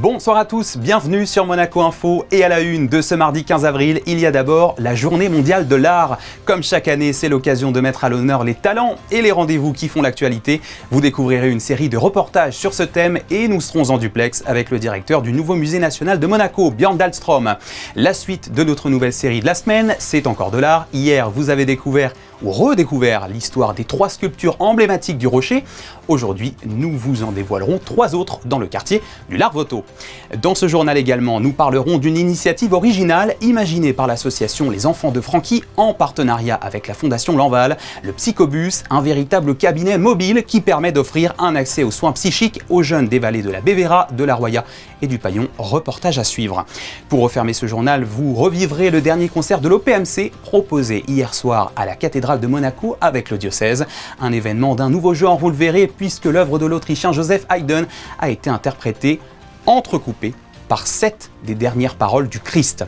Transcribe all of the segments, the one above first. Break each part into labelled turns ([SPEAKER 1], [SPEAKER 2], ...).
[SPEAKER 1] Bonsoir à tous, bienvenue sur Monaco Info et à la une de ce mardi 15 avril, il y a d'abord la Journée mondiale de l'art. Comme chaque année, c'est l'occasion de mettre à l'honneur les talents et les rendez-vous qui font l'actualité. Vous découvrirez une série de reportages sur ce thème et nous serons en duplex avec le directeur du nouveau musée national de Monaco, Björn Dahlström. La suite de notre nouvelle série de la semaine, c'est encore de l'art. Hier, vous avez découvert ou redécouvert l'histoire des 3 sculptures emblématiques du Rocher. Aujourd'hui, nous vous en dévoilerons 3 autres dans le quartier du Larvoto. Dans ce journal également, nous parlerons d'une initiative originale imaginée par l'association Les Enfants de Francky en partenariat avec la Fondation Lanval, le Psychobus, un véritable cabinet mobile qui permet d'offrir un accès aux soins psychiques aux jeunes des vallées de la Bévéra, de la Roya et du Paillon. Reportage à suivre. Pour refermer ce journal, vous revivrez le dernier concert de l'OPMC proposé hier soir à la cathédrale de Monaco avec le diocèse. Un événement d'un nouveau genre, vous le verrez, puisque l'œuvre de l'Autrichien Joseph Haydn a été interprétée entrecoupée par 7 des dernières paroles du Christ.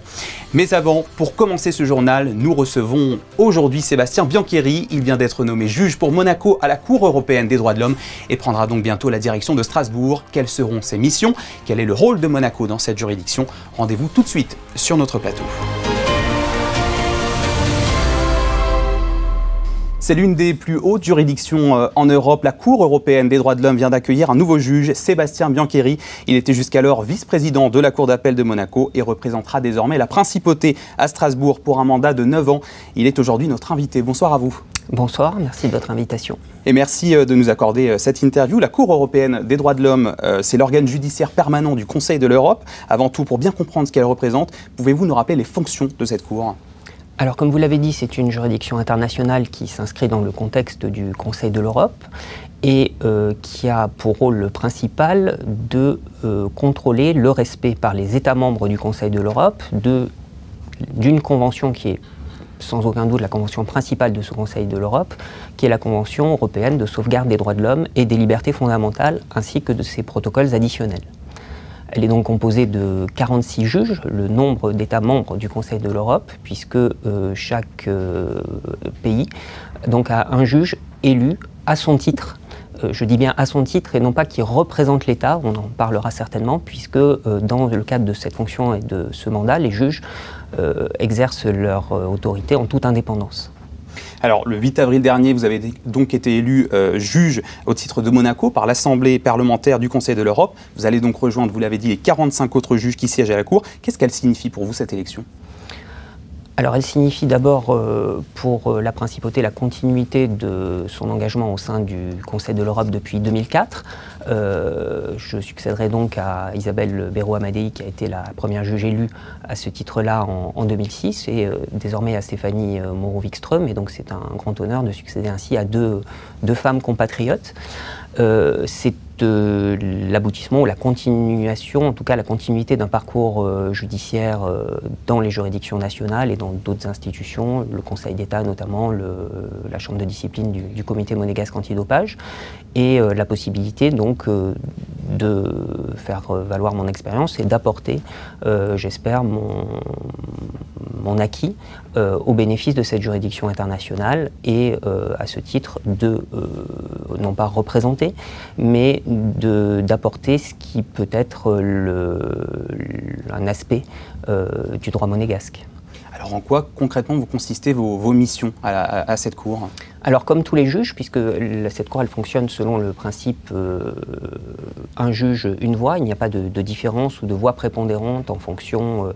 [SPEAKER 1] Mais avant, pour commencer ce journal, nous recevons aujourd'hui Sébastien Biancheri. Il vient d'être nommé juge pour Monaco à la Cour européenne des droits de l'homme et prendra donc bientôt la direction de Strasbourg. Quelles seront ses missions? Quel est le rôle de Monaco dans cette juridiction? Rendez-vous tout de suite sur notre plateau. C'est l'une des plus hautes juridictions en Europe. La Cour européenne des droits de l'homme vient d'accueillir un nouveau juge, Sébastien Biancheri. Il était jusqu'alors vice-président de la Cour d'appel de Monaco et représentera désormais la principauté à Strasbourg pour un mandat de 9 ans. Il est aujourd'hui notre invité. Bonsoir à vous.
[SPEAKER 2] Bonsoir, merci de votre invitation.
[SPEAKER 1] Et merci de nous accorder cette interview. La Cour européenne des droits de l'homme, c'est l'organe judiciaire permanent du Conseil de l'Europe. Avant tout, pour bien comprendre ce qu'elle représente, pouvez-vous nous rappeler les fonctions de cette Cour ?
[SPEAKER 2] Alors, comme vous l'avez dit, c'est une juridiction internationale qui s'inscrit dans le contexte du Conseil de l'Europe et qui a pour rôle principal de contrôler le respect par les États membres du Conseil de l'Europe d'une convention qui est sans aucun doute la convention principale de ce Conseil de l'Europe, qui est la Convention européenne de sauvegarde des droits de l'homme et des libertés fondamentales, ainsi que de ses protocoles additionnels. Elle est donc composée de 46 juges, le nombre d'États membres du Conseil de l'Europe, puisque chaque pays donc, a un juge élu à son titre. Je dis bien à son titre et non pas qui représente l'État, on en parlera certainement, puisque dans le cadre de cette fonction et de ce mandat, les juges exercent leur autorité en toute indépendance.
[SPEAKER 1] Alors, le 8 avril dernier, vous avez donc été élu juge au titre de Monaco par l'Assemblée parlementaire du Conseil de l'Europe. Vous allez donc rejoindre, vous l'avez dit, les 45 autres juges qui siègent à la Cour. Qu'est-ce qu'elle signifie pour vous, cette élection ?
[SPEAKER 2] Alors, elle signifie d'abord pour la principauté la continuité de son engagement au sein du Conseil de l'Europe depuis 2004. Je succéderai donc à Isabelle Béraud-Amadei, qui a été la première juge élue à ce titre-là en 2006, et désormais à Stéphanie Moreau-Wikström. Et donc, c'est un grand honneur de succéder ainsi à deux femmes compatriotes. C'est l'aboutissement ou la continuation, en tout cas la continuité d'un parcours judiciaire dans les juridictions nationales et dans d'autres institutions, le Conseil d'État notamment, la Chambre de discipline du Comité monégasque antidopage, et la possibilité donc de faire valoir mon expérience et d'apporter, j'espère, mon acquis au bénéfice de cette juridiction internationale et à ce titre de non pas représenter, mais d'apporter ce qui peut être un aspect du droit monégasque.
[SPEAKER 1] Alors en quoi concrètement vous consistez vos missions à cette Cour ?
[SPEAKER 2] Alors comme tous les juges, puisque cette Cour elle fonctionne selon le principe un juge, une voix, il n'y a pas de différence ou de voix prépondérante en fonction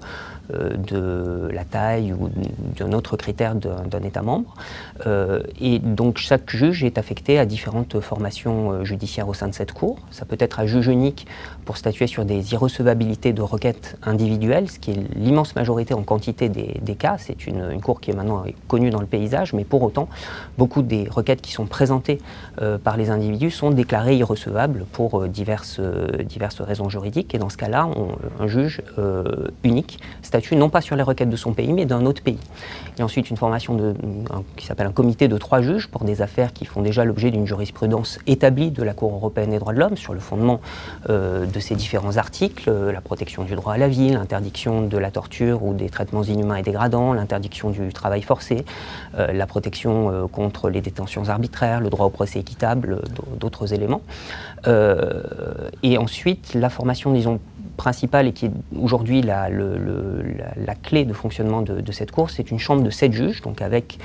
[SPEAKER 2] de la taille ou d'un autre critère d'un État membre. Et donc chaque juge est affecté à différentes formations judiciaires au sein de cette Cour. Ça peut être un juge unique pour statuer sur des irrecevabilités de requêtes individuelles, ce qui est l'immense majorité en quantité des cas. C'est une Cour qui est maintenant connue dans le paysage, mais pour autant, beaucoup des requêtes qui sont présentées par les individus sont déclarées irrecevables pour diverses raisons juridiques. Et dans ce cas-là, un juge unique statue non pas sur les requêtes de son pays, mais d'un autre pays. Il y a ensuite une formation qui s'appelle un comité de 3 juges pour des affaires qui font déjà l'objet d'une jurisprudence établie de la Cour européenne des droits de l'homme sur le fondement de ces différents articles, la protection du droit à la vie, l'interdiction de la torture ou des traitements inhumains et dégradants, l'interdiction du travail forcé, la protection contre les détentions arbitraires, le droit au procès équitable, d'autres éléments. Et ensuite, la formation, disons, principale et qui est aujourd'hui la clé de fonctionnement de cette cour, c'est une chambre de 7 juges, donc avec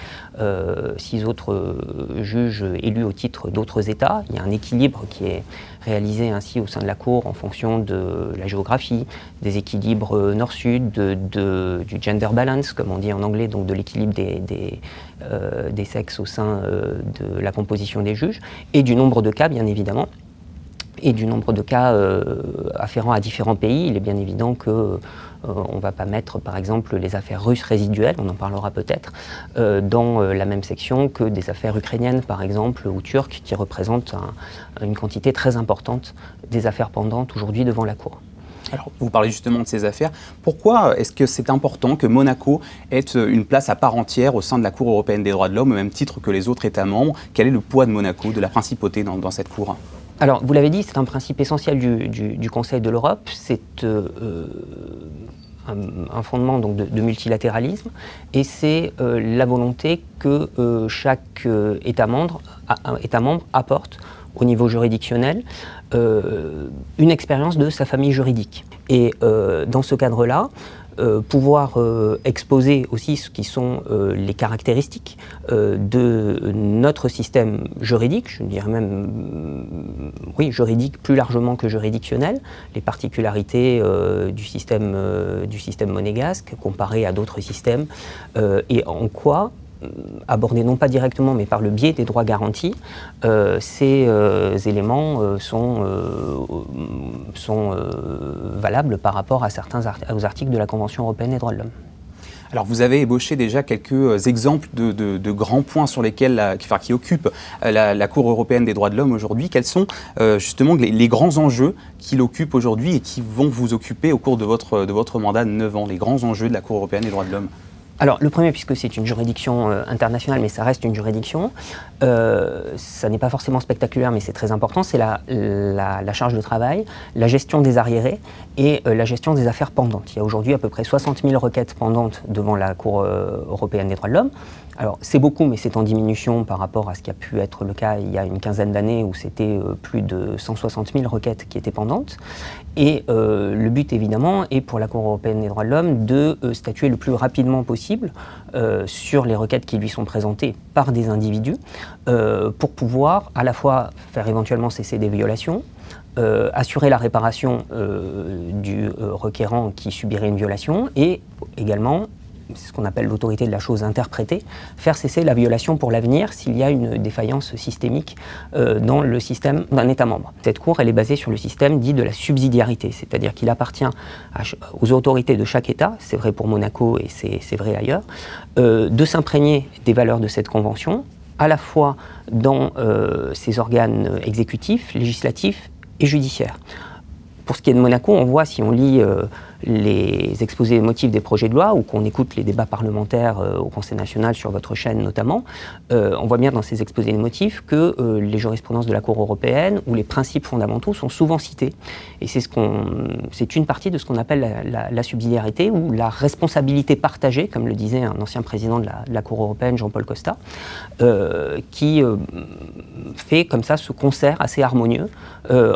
[SPEAKER 2] 6 autres juges élus au titre d'autres États. Il y a un équilibre qui est réalisé ainsi au sein de la Cour en fonction de la géographie, des équilibres nord-sud, du gender balance, comme on dit en anglais, donc de l'équilibre des sexes au sein de la composition des juges, et du nombre de cas, bien évidemment, et du nombre de cas afférents à différents pays. Il est bien évident que on ne va pas mettre, par exemple, les affaires russes résiduelles, on en parlera peut-être, dans la même section que des affaires ukrainiennes, par exemple, ou turques, qui représentent une quantité très importante des affaires pendantes aujourd'hui devant la Cour.
[SPEAKER 1] Alors, vous parlez justement de ces affaires. Pourquoi est-ce que c'est important que Monaco ait une place à part entière au sein de la Cour européenne des droits de l'homme, au même titre que les autres États membres? Quel est le poids de Monaco, de la principauté dans cette Cour?
[SPEAKER 2] Alors, vous l'avez dit, c'est un principe essentiel du Conseil de l'Europe. C'est un fondement donc, de multilatéralisme, et c'est la volonté que chaque État membre apporte au niveau juridictionnel une expérience de sa famille juridique. Et dans ce cadre-là, pouvoir exposer aussi ce qui sont les caractéristiques de notre système juridique, je dirais même, oui, juridique plus largement que juridictionnel, les particularités du système monégasque comparé à d'autres systèmes, et en quoi abordés non pas directement mais par le biais des droits garantis, ces éléments sont valables par rapport à aux articles de la Convention européenne des droits de l'homme.
[SPEAKER 1] Alors vous avez ébauché déjà quelques exemples de grands points sur lesquels qui occupent la Cour européenne des droits de l'homme aujourd'hui. Quels sont justement les grands enjeux qui l'occupent aujourd'hui et qui vont vous occuper au cours de votre mandat de 9 ans, les grands enjeux de la Cour européenne des droits de l'homme?
[SPEAKER 2] Alors, le premier, puisque c'est une juridiction internationale, mais ça reste une juridiction, ça n'est pas forcément spectaculaire, mais c'est très important, c'est la charge de travail, la gestion des arriérés et la gestion des affaires pendantes. Il y a aujourd'hui à peu près 60 000 requêtes pendantes devant la Cour européenne des droits de l'homme. Alors, c'est beaucoup, mais c'est en diminution par rapport à ce qui a pu être le cas il y a une quinzaine d'années où c'était plus de 160 000 requêtes qui étaient pendantes. Et le but, évidemment, est pour la Cour européenne des droits de l'homme de statuer le plus rapidement possible sur les requêtes qui lui sont présentées par des individus pour pouvoir à la fois faire éventuellement cesser des violations, assurer la réparation du requérant qui subirait une violation et également, c'est ce qu'on appelle l'autorité de la chose interprétée, faire cesser la violation pour l'avenir s'il y a une défaillance systémique dans le système d'un État membre. Cette Cour, elle est basée sur le système dit de la subsidiarité, c'est-à-dire qu'il appartient aux autorités de chaque État, c'est vrai pour Monaco et c'est vrai ailleurs, de s'imprégner des valeurs de cette Convention, à la fois dans ses organes exécutifs, législatifs et judiciaires. Pour ce qui est de Monaco, on voit, si on lit les exposés des motifs des projets de loi ou qu'on écoute les débats parlementaires au Conseil national sur votre chaîne notamment, on voit bien dans ces exposés des motifs que les jurisprudences de la Cour européenne ou les principes fondamentaux sont souvent cités. Et c'est une partie de ce qu'on appelle la subsidiarité ou la responsabilité partagée, comme le disait un ancien président de la Cour européenne, Jean-Paul Costa, qui fait comme ça ce concert assez harmonieux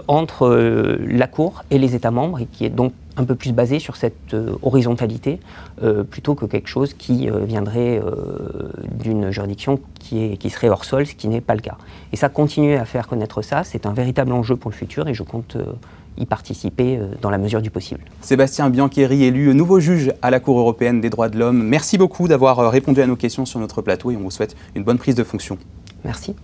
[SPEAKER 2] entre la Cour et les États membres et qui est donc un peu plus basé sur cette horizontalité plutôt que quelque chose qui viendrait d'une juridiction qui serait hors sol, ce qui n'est pas le cas. Et ça, continuer à faire connaître ça, c'est un véritable enjeu pour le futur et je compte y participer dans la mesure du possible.
[SPEAKER 1] Sébastien Biancheri, élu nouveau juge à la Cour européenne des droits de l'homme. Merci beaucoup d'avoir répondu à nos questions sur notre plateau et on vous souhaite une bonne prise de fonction.
[SPEAKER 2] Merci.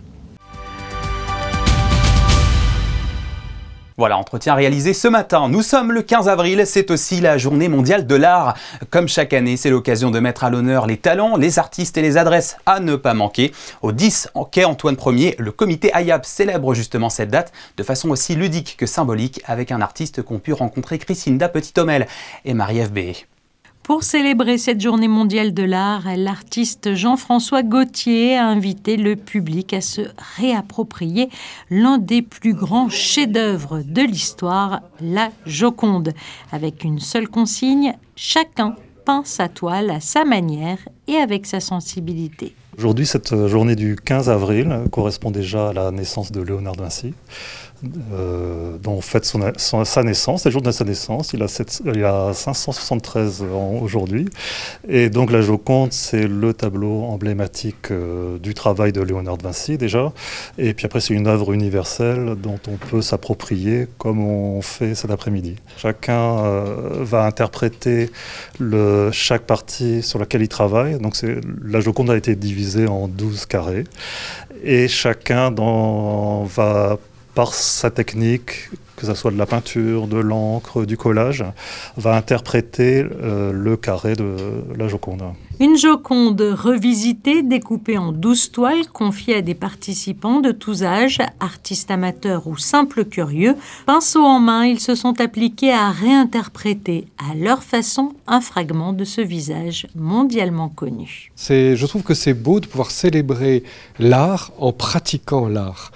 [SPEAKER 1] Voilà, entretien réalisé ce matin. Nous sommes le 15 avril, c'est aussi la journée mondiale de l'art. Comme chaque année, c'est l'occasion de mettre à l'honneur les talents, les artistes et les adresses à ne pas manquer. Au 10 quai Antoine Ier, le comité AYAP célèbre justement cette date de façon aussi ludique que symbolique avec un artiste qu'ont pu rencontrer Christinda Petit-Hommel et Marie-Ève Béé.
[SPEAKER 3] Pour célébrer cette journée mondiale de l'art, l'artiste Jean-François Gaultier a invité le public à se réapproprier l'un des plus grands chefs-d'œuvre de l'histoire, la Joconde. Avec une seule consigne, chacun peint sa toile à sa manière et avec sa sensibilité.
[SPEAKER 4] Aujourd'hui, cette journée du 15 avril correspond déjà à la naissance de Léonard de Vinci. dont on fête sa naissance, le jour de sa naissance. Il a 573 ans aujourd'hui. Et donc la Joconde, c'est le tableau emblématique du travail de Léonard de Vinci déjà. Et puis après, c'est une œuvre universelle dont on peut s'approprier comme on fait cet après-midi. Chacun va interpréter chaque partie sur laquelle il travaille. Donc la Joconde a été divisée en 12 carrés. Et chacun va, par sa technique, que ce soit de la peinture, de l'encre, du collage, va interpréter le carré de la Joconde.
[SPEAKER 3] Une Joconde revisitée, découpée en 12 toiles, confiée à des participants de tous âges, artistes amateurs ou simples curieux. Pinceau en main, ils se sont appliqués à réinterpréter à leur façon un fragment de ce visage mondialement connu.
[SPEAKER 5] Je trouve que c'est beau de pouvoir célébrer l'art en pratiquant l'art.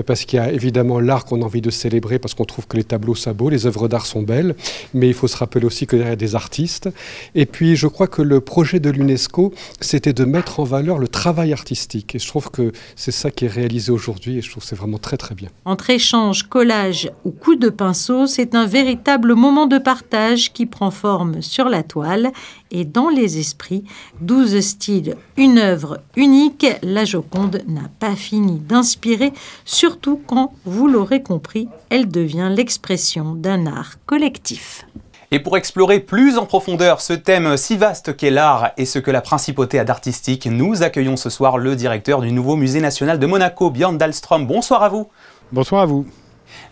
[SPEAKER 5] Parce qu'il y a évidemment l'art qu'on a envie de célébrer parce qu'on trouve que les tableaux sont beaux, les œuvres d'art sont belles, mais il faut se rappeler aussi qu'il y a des artistes. Et puis je crois que le projet de l'UNESCO, c'était de mettre en valeur le travail artistique. Et je trouve que c'est ça qui est réalisé aujourd'hui et je trouve que c'est vraiment très très bien.
[SPEAKER 3] Entre échange, collage ou coup de pinceau, c'est un véritable moment de partage qui prend forme sur la toile et dans les esprits. 12 styles, une œuvre unique, la Joconde n'a pas fini d'inspirer, surtout quand, vous l'aurez compris, elle devient l'expression d'un art collectif.
[SPEAKER 1] Et pour explorer plus en profondeur ce thème si vaste qu'est l'art et ce que la principauté a d'artistique, nous accueillons ce soir le directeur du nouveau musée national de Monaco, Björn Dahlström. Bonsoir à vous.
[SPEAKER 6] Bonsoir à vous.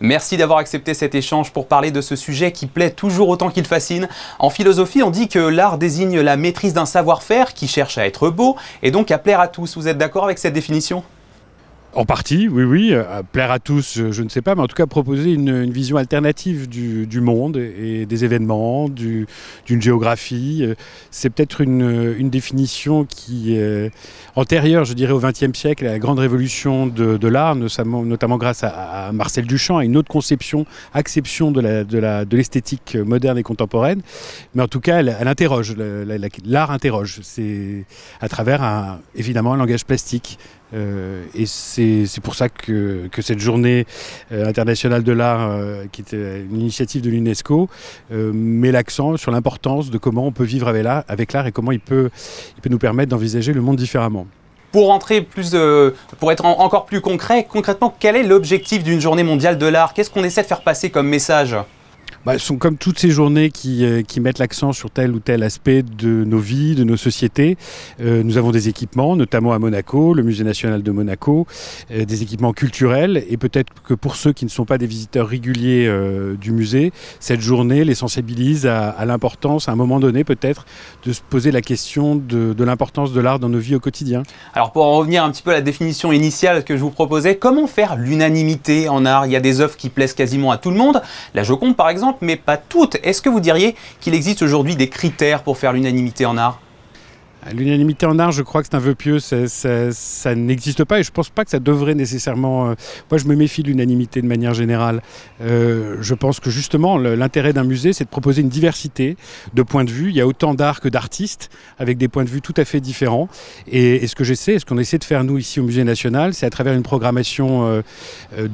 [SPEAKER 1] Merci d'avoir accepté cet échange pour parler de ce sujet qui plaît toujours autant qu'il fascine. En philosophie, on dit que l'art désigne la maîtrise d'un savoir-faire qui cherche à être beau et donc à plaire à tous. Vous êtes d'accord avec cette définition ?
[SPEAKER 6] En partie, oui. Plaire à tous, je ne sais pas, mais en tout cas proposer une vision alternative du monde et des événements, d'une géographie. C'est peut-être une définition qui est antérieure, je dirais, au XXe siècle, à la grande révolution de l'art, notamment grâce à Marcel Duchamp, à une autre conception, acception de l'esthétique moderne et contemporaine. Mais en tout cas, elle interroge, l'art interroge. C'est à travers, évidemment, un langage plastique. Et c'est pour ça que cette journée internationale de l'art, qui est une initiative de l'UNESCO, met l'accent sur l'importance de comment on peut vivre avec l'art et comment il peut nous permettre d'envisager le monde différemment.
[SPEAKER 1] Pour être encore plus concrètement, quel est l'objectif d'une journée mondiale de l'art? Qu'est-ce qu'on essaie de faire passer comme message?
[SPEAKER 6] Ce sont comme toutes ces journées qui mettent l'accent sur tel ou tel aspect de nos vies, de nos sociétés. Nous avons des équipements, notamment à Monaco, le Musée national de Monaco, des équipements culturels. Et peut-être que pour ceux qui ne sont pas des visiteurs réguliers du musée, cette journée les sensibilise à l'importance, à un moment donné peut-être, de se poser la question de l'importance de l'art dans nos vies au quotidien. Alors
[SPEAKER 1] pour en revenir un petit peu à la définition initiale que je vous proposais, comment faire l'unanimité en art? Il y a des œuvres qui plaisent quasiment à tout le monde, la Joconde par exemple, mais pas toutes. Est-ce que vous diriez qu'il existe aujourd'hui des critères pour faire l'unanimité en art?
[SPEAKER 6] L'unanimité en art, je crois que c'est un vœu pieux, ça n'existe pas et je ne pense pas que ça devrait nécessairement... Moi, je me méfie de l'unanimité de manière générale. Je pense que justement, l'intérêt d'un musée, c'est de proposer une diversité de points de vue. Il y a autant d'art que d'artistes, avec des points de vue tout à fait différents. Et ce qu'on essaie de faire, nous, ici au Musée national, c'est à travers une programmation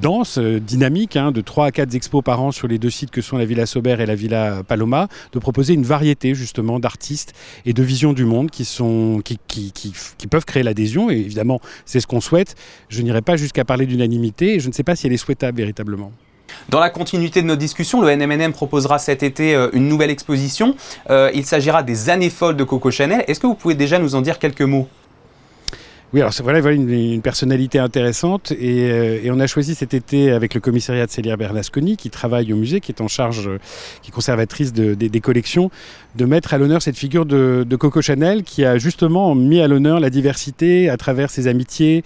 [SPEAKER 6] dense, dynamique, de 3 à 4 expos par an sur les 2 sites que sont la Villa Saubert et la Villa Paloma, de proposer une variété, justement, d'artistes et de visions du monde qui peuvent créer l'adhésion, et évidemment c'est ce qu'on souhaite. Je n'irai pas jusqu'à parler d'unanimité et je ne sais pas si elle est souhaitable véritablement.
[SPEAKER 1] Dans la continuité de notre discussion, le NMNM proposera cet été une nouvelle exposition. Il s'agira des années folles de Coco Chanel. Est-ce que vous pouvez déjà nous en dire quelques mots ?
[SPEAKER 6] Oui, alors voilà une personnalité intéressante et on a choisi cet été avec le commissariat de Célia Bernasconi qui travaille au musée, qui est en charge, qui est conservatrice des collections, de mettre à l'honneur cette figure de Coco Chanel qui a justement mis à l'honneur la diversité à travers ses amitiés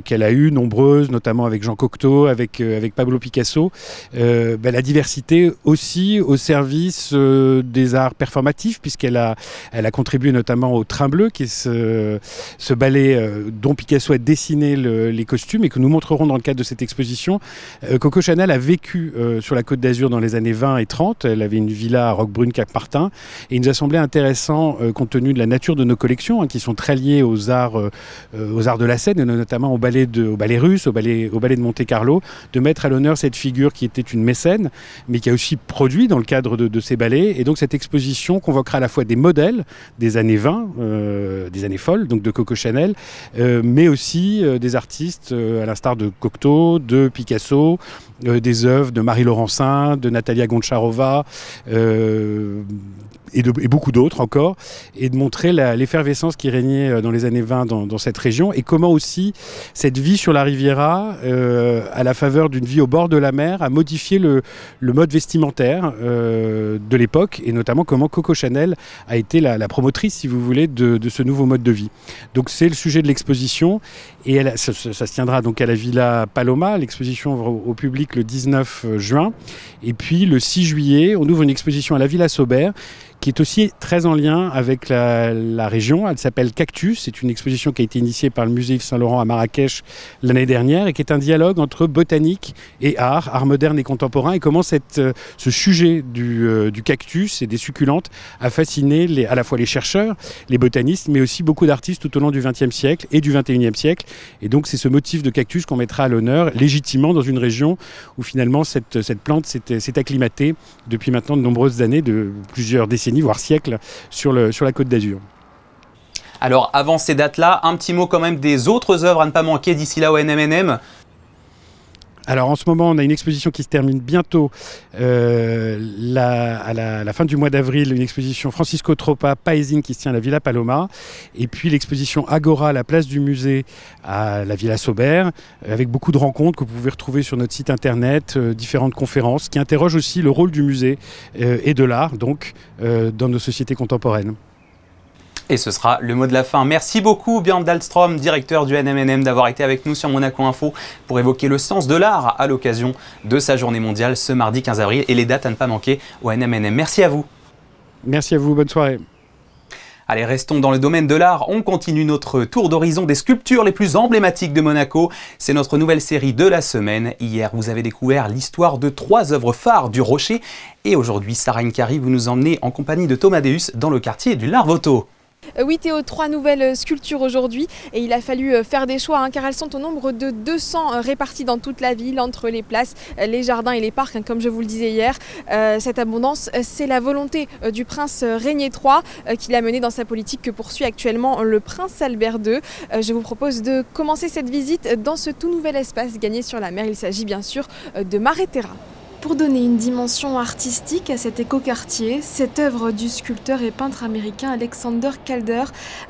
[SPEAKER 6] qu'elle a eues, nombreuses, notamment avec Jean Cocteau, avec Pablo Picasso. La diversité aussi au service des arts performatifs puisqu'elle a contribué notamment au Train Bleu qui est ce ballet dont Picasso a dessiné les costumes et que nous montrerons dans le cadre de cette exposition. Coco Chanel a vécu sur la Côte d'Azur dans les années 20 et 30. Elle avait une villa à Roquebrune-Cap-Martin et il nous a semblé intéressant, compte tenu de la nature de nos collections, qui sont très liées aux arts de la scène, et notamment au ballet russe, au ballet de Monte-Carlo, de mettre à l'honneur cette figure qui était une mécène, mais qui a aussi produit dans le cadre de ces ballets. Et donc cette exposition convoquera à la fois des modèles des années 20, des années folles, donc de Coco Chanel, mais aussi des artistes à l'instar de Cocteau, de Picasso, des œuvres de Marie Laurencin, de Natalia Goncharova, et beaucoup d'autres encore, et de montrer l'effervescence qui régnait dans les années 20 dans cette région, et comment aussi cette vie sur la Riviera, à la faveur d'une vie au bord de la mer, a modifié le mode vestimentaire de l'époque, et notamment comment Coco Chanel a été la promotrice, si vous voulez, de ce nouveau mode de vie. Donc c'est le sujet de l'exposition, et ça se tiendra donc à la Villa Paloma. L'exposition ouvre au public le 19 juin, et puis le 6 juillet, on ouvre une exposition à la Villa Saubert, qui est aussi très en lien avec la région. Elle s'appelle Cactus. C'est une exposition qui a été initiée par le musée Yves Saint-Laurent à Marrakech l'année dernière et qui est un dialogue entre botanique et art moderne et contemporain, et comment ce sujet du cactus et des succulentes a fasciné à la fois les chercheurs, les botanistes, mais aussi beaucoup d'artistes tout au long du XXe siècle et du XXIe siècle. Et donc c'est ce motif de cactus qu'on mettra à l'honneur légitimement dans une région où finalement cette plante s'est acclimatée depuis maintenant de nombreuses années, de plusieurs décennies, voire siècles, sur la Côte d'Azur.
[SPEAKER 1] Alors avant ces dates-là, un petit mot quand même des autres œuvres à ne pas manquer d'ici là au NMNM.
[SPEAKER 6] Alors en ce moment, on a une exposition qui se termine bientôt, à la fin du mois d'avril, une exposition Francisco Tropa Paesing qui se tient à la Villa Paloma, et puis l'exposition Agora à la place du musée à la Villa Saubert, avec beaucoup de rencontres que vous pouvez retrouver sur notre site internet, différentes conférences qui interrogent aussi le rôle du musée et de l'art donc dans nos sociétés contemporaines.
[SPEAKER 1] Et ce sera le mot de la fin. Merci beaucoup Björn Dahlström, directeur du NMNM, d'avoir été avec nous sur Monaco Info pour évoquer le sens de l'art à l'occasion de sa journée mondiale ce mardi 15 avril et les dates à ne pas manquer au NMNM. Merci à vous.
[SPEAKER 6] Merci à vous, bonne soirée.
[SPEAKER 1] Allez, restons dans le domaine de l'art. On continue notre tour d'horizon des sculptures les plus emblématiques de Monaco. C'est notre nouvelle série de la semaine. Hier, vous avez découvert l'histoire de 3 œuvres phares du Rocher. Et aujourd'hui, Sarah Nkari, vous nous emmenez en compagnie de Thomas Deus dans le quartier du Larvoto.
[SPEAKER 7] Oui Théo, 3 nouvelles sculptures aujourd'hui et il a fallu faire des choix car elles sont au nombre de 200 réparties dans toute la ville, entre les places, les jardins et les parcs, comme je vous le disais hier. Cette abondance, c'est la volonté du prince Régnier III qui l'a menée dans sa politique que poursuit actuellement le prince Albert II. Je vous propose de commencer cette visite dans ce tout nouvel espace gagné sur la mer. Il s'agit bien sûr de Mare Terra. Pour donner une dimension artistique à cet écoquartier, cette œuvre du sculpteur et peintre américain Alexander Calder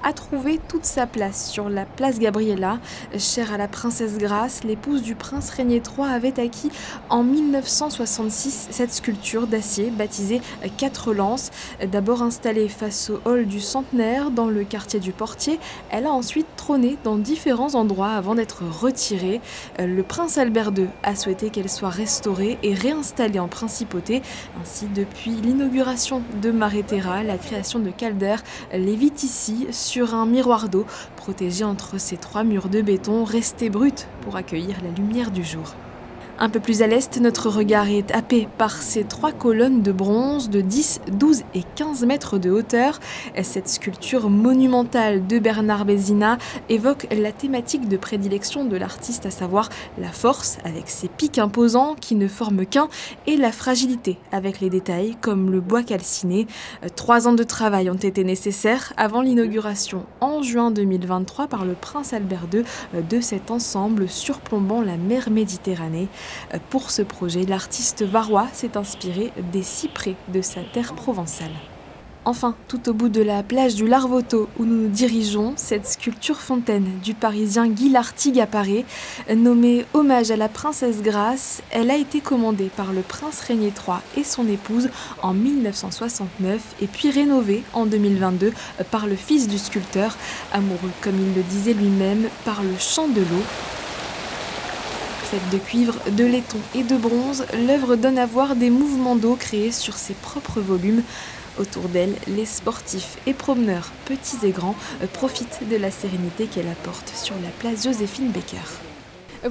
[SPEAKER 7] a trouvé toute sa place sur la place Gabriela. Chère à la princesse Grace, l'épouse du prince Régnier III avait acquis en 1966 cette sculpture d'acier baptisée 4 lances. D'abord installée face au hall du centenaire dans le quartier du Portier, elle a ensuite trôné dans différents endroits avant d'être retirée. Le prince Albert II a souhaité qu'elle soit restaurée et réinstallée en principauté. Ainsi, depuis l'inauguration de Mare Terra, la création de Calder lévite ici sur un miroir d'eau protégé entre ces 3 murs de béton restés bruts pour accueillir la lumière du jour. Un peu plus à l'est, notre regard est happé par ces 3 colonnes de bronze de 10, 12 et 15 mètres de hauteur. Cette sculpture monumentale de Bernard Bézina évoque la thématique de prédilection de l'artiste, à savoir la force avec ses pics imposants qui ne forment qu'un et la fragilité avec les détails comme le bois calciné. 3 ans de travail ont été nécessaires avant l'inauguration en juin 2023 par le prince Albert II de cet ensemble surplombant la mer Méditerranée. Pour ce projet, l'artiste varois s'est inspiré des cyprès de sa terre provençale. Enfin, tout au bout de la plage du Larvoto où nous nous dirigeons, cette sculpture fontaine du parisien Guy Lartigue apparaît. Nommée hommage à la princesse Grace, elle a été commandée par le prince Régnier III et son épouse en 1969 et puis rénovée en 2022 par le fils du sculpteur, amoureux, comme il le disait lui-même, par le chant de l'eau. Faite de cuivre, de laiton et de bronze, l'œuvre donne à voir des mouvements d'eau créés sur ses propres volumes.
[SPEAKER 8] Autour d'elle, les sportifs et promeneurs, petits et grands, profitent de la sérénité qu'elle apporte sur la place Joséphine Baker.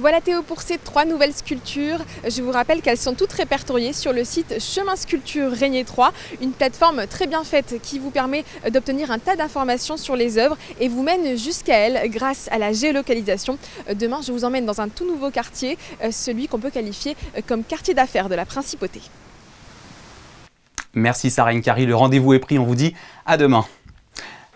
[SPEAKER 7] Voilà Théo pour ces 3 nouvelles sculptures. Je vous rappelle qu'elles sont toutes répertoriées sur le site Chemin Sculpture Régnier 3, une plateforme très bien faite qui vous permet d'obtenir un tas d'informations sur les œuvres et vous mène jusqu'à elles grâce à la géolocalisation. Demain, je vous emmène dans un tout nouveau quartier, celui qu'on peut qualifier comme quartier d'affaires de la Principauté.
[SPEAKER 1] Merci Sarah Nkari, le rendez-vous est pris, on vous dit à demain.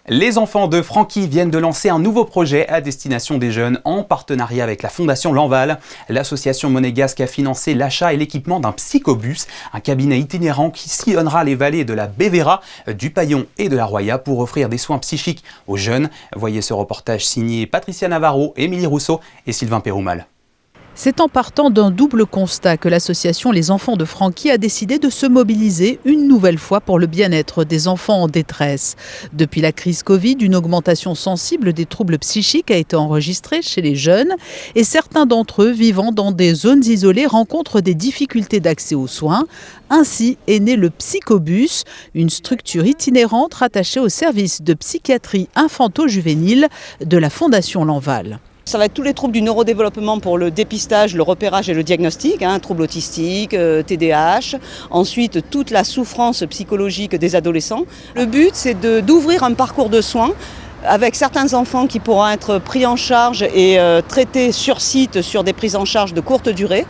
[SPEAKER 1] Les enfants de Francky viennent de lancer un nouveau projet à destination des jeunes en partenariat avec la Fondation Lanval. L'association monégasque a financé l'achat et l'équipement d'un psychobus, un cabinet itinérant qui sillonnera les vallées de la Bévéra, du Paillon et de la Roya pour offrir des soins psychiques aux jeunes. Voyez ce reportage signé Patricia Navarro, Émilie Rousseau et Sylvain Péroumal.
[SPEAKER 9] C'est en partant d'un double constat que l'association Les Enfants de Francky a décidé de se mobiliser une nouvelle fois pour le bien-être des enfants en détresse. Depuis la crise Covid, une augmentation sensible des troubles psychiques a été enregistrée chez les jeunes et certains d'entre eux vivant dans des zones isolées rencontrent des difficultés d'accès aux soins. Ainsi est né le Psychobus, une structure itinérante rattachée au service de psychiatrie infanto-juvénile de la Fondation Lanval.
[SPEAKER 10] Ça va être tous les troubles du neurodéveloppement pour le dépistage, le repérage et le diagnostic, troubles autistiques, TDAH. Ensuite, toute la souffrance psychologique des adolescents. Le but, c'est d'ouvrir un parcours de soins avec certains enfants qui pourront être pris en charge et traités sur site sur des prises en charge de courte durée.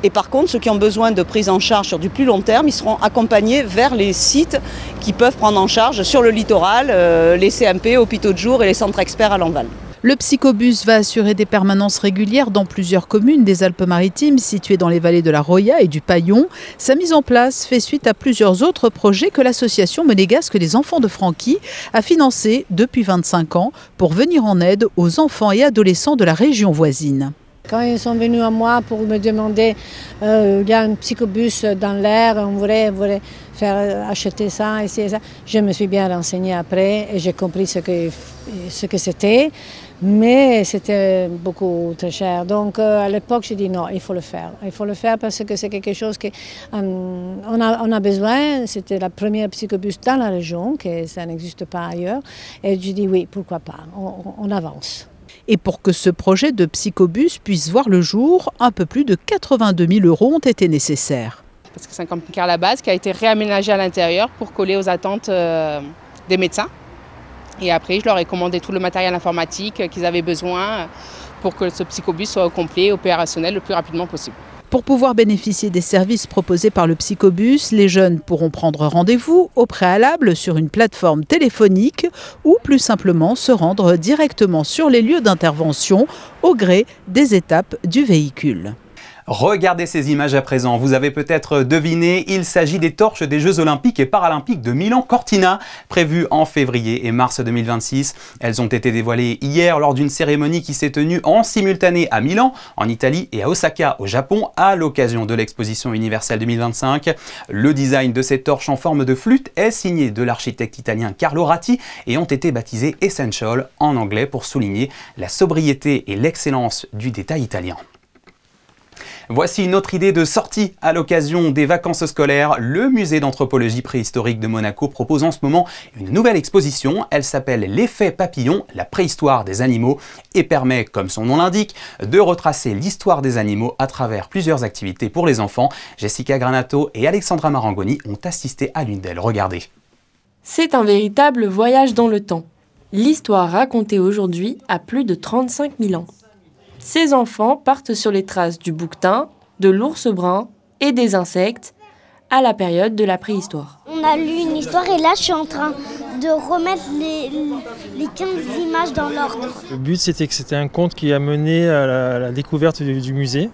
[SPEAKER 10] Et par contre, ceux qui ont besoin de prise en charge sur du plus long terme, ils seront accompagnés vers les sites qui peuvent prendre en charge sur le littoral, les CMP, hôpitaux de jour et les centres experts à Lanval.
[SPEAKER 9] Le Psychobus va assurer des permanences régulières dans plusieurs communes des Alpes-Maritimes situées dans les vallées de la Roya et du Paillon. Sa mise en place fait suite à plusieurs autres projets que l'association monégasque Les Enfants de Francky a financés depuis 25 ans pour venir en aide aux enfants et adolescents de la région voisine.
[SPEAKER 11] Quand ils sont venus à moi pour me demander il y a un psychobus dans l'air, on voudrait faire acheter ça, et ça, je me suis bien renseignée après et j'ai compris ce que c'était, mais c'était beaucoup très cher. Donc à l'époque, j'ai dit non, il faut le faire. Il faut le faire parce que c'est quelque chose qu'on a besoin. C'était la première psychobus dans la région, que ça n'existe pas ailleurs. Et j'ai dit oui, pourquoi pas, on avance.
[SPEAKER 9] Et pour que ce projet de psychobus puisse voir le jour, un peu plus de 82 000 € ont été nécessaires.
[SPEAKER 12] Parce que c'est un camping-car à la base qui a été réaménagé à l'intérieur pour coller aux attentes des médecins. Et après, je leur ai commandé tout le matériel informatique qu'ils avaient besoin pour que ce psychobus soit au complet, opérationnel le plus rapidement possible.
[SPEAKER 9] Pour pouvoir bénéficier des services proposés par le Psychobus, les jeunes pourront prendre rendez-vous au préalable sur une plateforme téléphonique ou plus simplement se rendre directement sur les lieux d'intervention au gré des étapes du véhicule.
[SPEAKER 1] Regardez ces images à présent, vous avez peut-être deviné, il s'agit des torches des Jeux Olympiques et Paralympiques de Milan-Cortina, prévues en février et mars 2026. Elles ont été dévoilées hier lors d'une cérémonie qui s'est tenue en simultané à Milan, en Italie et à Osaka, au Japon, à l'occasion de l'exposition universelle 2025. Le design de ces torches en forme de flûte est signé de l'architecte italien Carlo Ratti et ont été baptisées Essential en anglais pour souligner la sobriété et l'excellence du détail italien. Voici une autre idée de sortie à l'occasion des vacances scolaires. Le musée d'anthropologie préhistorique de Monaco propose en ce moment une nouvelle exposition. Elle s'appelle L'effet papillon, la préhistoire des animaux et permet, comme son nom l'indique, de retracer l'histoire des animaux à travers plusieurs activités pour les enfants. Jessica Granato et Alexandra Marangoni ont assisté à l'une d'elles. Regardez.
[SPEAKER 13] C'est un véritable voyage dans le temps. L'histoire racontée aujourd'hui a plus de 35 000 ans. Ces enfants partent sur les traces du bouquetin, de l'ours brun et des insectes à la période de la préhistoire.
[SPEAKER 14] On a lu une histoire et là je suis en train de remettre les 15 images dans l'ordre.
[SPEAKER 15] Le but c'était que c'était un conte qui a mené à la découverte du musée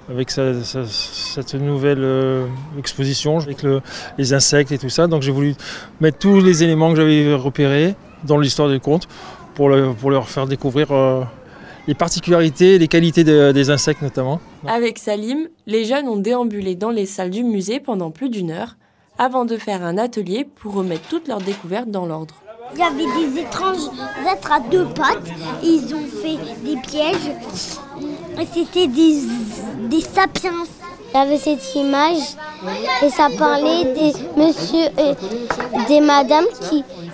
[SPEAKER 15] avec cette nouvelle exposition avec les insectes et tout ça. Donc j'ai voulu mettre tous les éléments que j'avais repérés dans l'histoire du conte pour leur faire découvrir les particularités, les qualités des insectes notamment.
[SPEAKER 13] Avec Salim, les jeunes ont déambulé dans les salles du musée pendant plus d'1 heure avant de faire un atelier pour remettre toutes leurs découvertes dans l'ordre.
[SPEAKER 14] Il y avait des étranges êtres à 2 pattes, et ils ont fait des pièges, et c'était des sapiens. Il y avait cette image et ça parlait des messieurs et des madames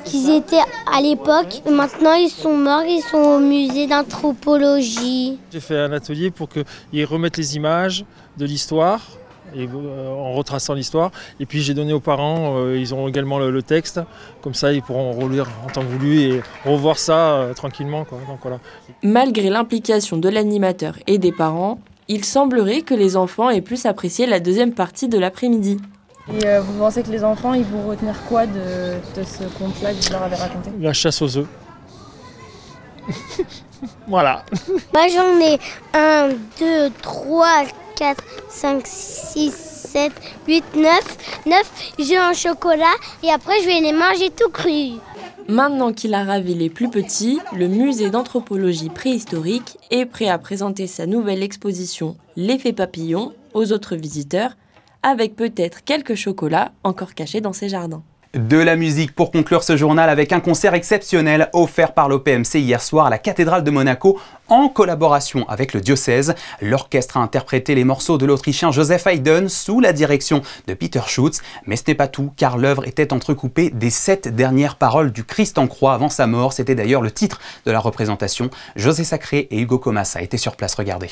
[SPEAKER 14] qui étaient à l'époque. Maintenant, ils sont morts, ils sont au musée d'anthropologie.
[SPEAKER 15] J'ai fait un atelier pour qu'ils remettent les images de l'histoire, en retraçant l'histoire. Et puis j'ai donné aux parents, ils ont également le texte. Comme ça, ils pourront relire en temps voulu et revoir ça tranquillement, quoi. Donc, voilà.
[SPEAKER 13] Malgré l'implication de l'animateur et des parents, il semblerait que les enfants aient plus apprécié la deuxième partie de l'après-midi.
[SPEAKER 16] Et vous pensez que les enfants, ils vont retenir quoi de ce conte-là que vous leur avez raconté?
[SPEAKER 15] La chasse aux œufs. Voilà.
[SPEAKER 14] Moi j'en ai 1, 2, 3, 4, 5, 6, 7, 8, 9 jeux en chocolat et après je vais les manger tout crus.
[SPEAKER 13] Maintenant qu'il a ravi les plus petits, le musée d'anthropologie préhistorique est prêt à présenter sa nouvelle exposition L'effet papillon aux autres visiteurs, avec peut-être quelques chocolats encore cachés dans ses jardins.
[SPEAKER 1] De la musique pour conclure ce journal avec un concert exceptionnel offert par l'OPMC hier soir à la cathédrale de Monaco en collaboration avec le diocèse. L'orchestre a interprété les morceaux de l'Autrichien Joseph Haydn sous la direction de Peter Schutz. Mais ce n'est pas tout car l'œuvre était entrecoupée des 7 dernières paroles du Christ en croix avant sa mort. C'était d'ailleurs le titre de la représentation. José Sacré et Hugo Comas a été sur place, regardez.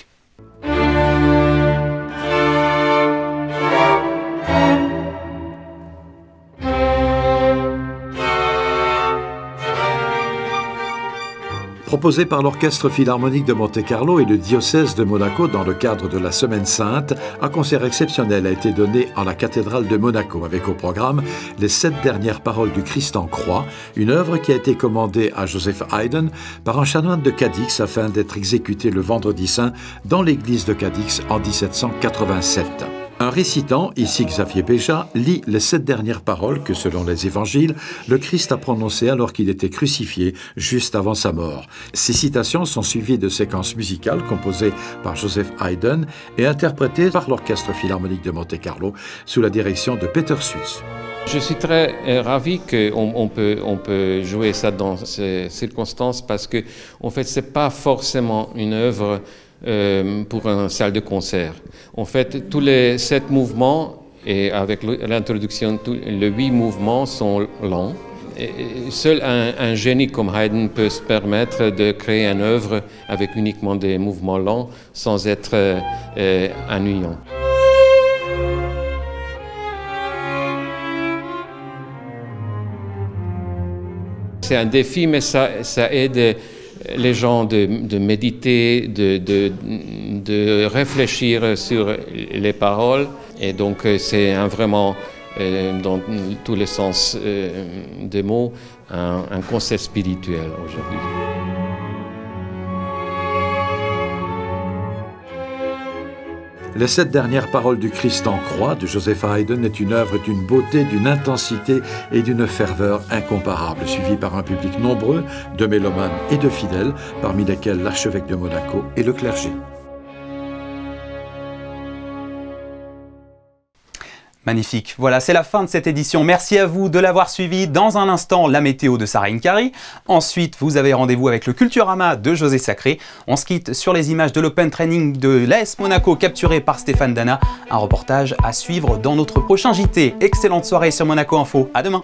[SPEAKER 17] Proposé par l'Orchestre Philharmonique de Monte-Carlo et le diocèse de Monaco dans le cadre de la Semaine Sainte, un concert exceptionnel a été donné en la cathédrale de Monaco avec au programme les 7 dernières paroles du Christ en croix, une œuvre qui a été commandée à Joseph Haydn par un chanoine de Cadix afin d'être exécuté le vendredi saint dans l'église de Cadix en 1787. Un récitant, ici Xavier Béja, lit les 7 dernières paroles que, selon les évangiles, le Christ a prononcées alors qu'il était crucifié, juste avant sa mort. Ces citations sont suivies de séquences musicales composées par Joseph Haydn et interprétées par l'Orchestre Philharmonique de Monte-Carlo sous la direction de Peter Schutz.
[SPEAKER 18] Je suis très ravi qu'on peut jouer ça dans ces circonstances parce que, en fait, c'est pas forcément une œuvre pour une salle de concert. En fait, tous les 7 mouvements, et avec l'introduction, les 8 mouvements sont lents. Et seul un génie comme Haydn peut se permettre de créer une œuvre avec uniquement des mouvements lents sans être ennuyant. C'est un défi, mais ça aide les gens de méditer, de réfléchir sur les paroles. Et donc c'est vraiment, dans tous les sens des mots, un concert spirituel aujourd'hui.
[SPEAKER 17] Les 7 dernières paroles du Christ en croix de Joseph Haydn est une œuvre d'une beauté, d'une intensité et d'une ferveur incomparables, suivie par un public nombreux de mélomanes et de fidèles, parmi lesquels l'archevêque de Monaco et le clergé.
[SPEAKER 1] Magnifique. Voilà, c'est la fin de cette édition. Merci à vous de l'avoir suivi. Dans un instant, la météo de Sarah Inkari. Ensuite, vous avez rendez-vous avec le Culturama de José Sacré. On se quitte sur les images de l'Open Training de l'AS Monaco capturé par Stéphane Dana. Un reportage à suivre dans notre prochain JT. Excellente soirée sur Monaco Info. À demain.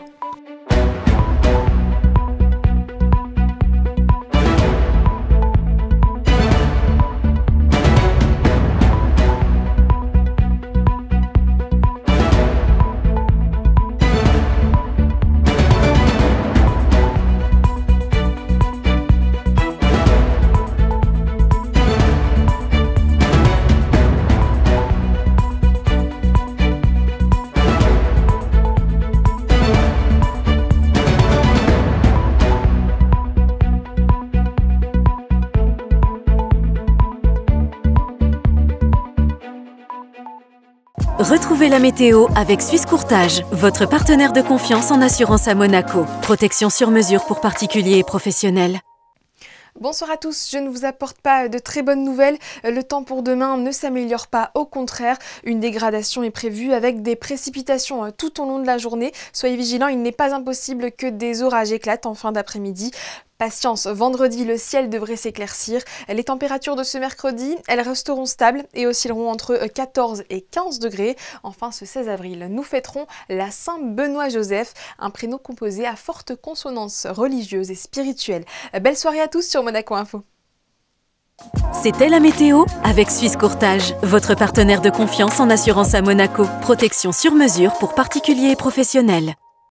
[SPEAKER 19] Retrouvez la météo avec Suisse Courtage, votre partenaire de confiance en assurance à Monaco. Protection sur mesure pour particuliers et professionnels.
[SPEAKER 7] Bonsoir à tous, je ne vous apporte pas de très bonnes nouvelles. Le temps pour demain ne s'améliore pas, au contraire. Une dégradation est prévue avec des précipitations tout au long de la journée. Soyez vigilants, il n'est pas impossible que des orages éclatent en fin d'après-midi. Patience, vendredi, le ciel devrait s'éclaircir. Les températures de ce mercredi, elles resteront stables et oscilleront entre 14 et 15 degrés. Enfin, ce 16 avril, nous fêterons la Saint-Benoît-Joseph, un prénom composé à forte consonance religieuse et spirituelle. Belle soirée à tous sur Monaco Info.
[SPEAKER 19] C'était la météo avec Suisse Courtage, votre partenaire de confiance en assurance à Monaco. Protection sur mesure pour particuliers et professionnels.